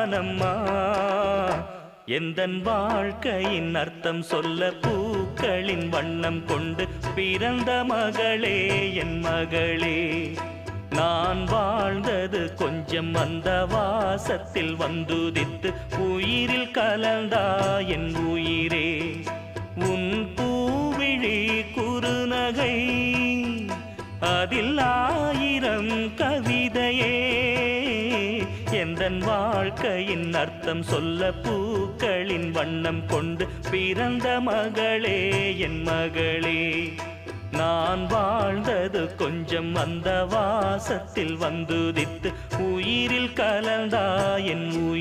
தானம்மா எந்தன் வாழ்க்கையின் அர்த்தம் சொல்ல பூக்களின் வண்ணம் கொண்டு பிறந்த மகளே என் மகளே நான் வாழ்ந்தது கொஞ்சம் அந்த வாசத்தில் வந்துதித்து உயிரில் கலந்தா என் உயிரே உன் பூவிழி குறுநகை அதில் ஆயிரம் கவிதையே எந்தன் வாழ்க்கையின் அர்த்தம் சொல்ல பூக்களின் வண்ணம் கொண்டு பிறந்த மகளே என் மகளே நான் வாழ்ந்தது கொஞ்சம் அந்த வாசத்தில் வந்துதித்து உயிரில் கலந்தா என் உயிர்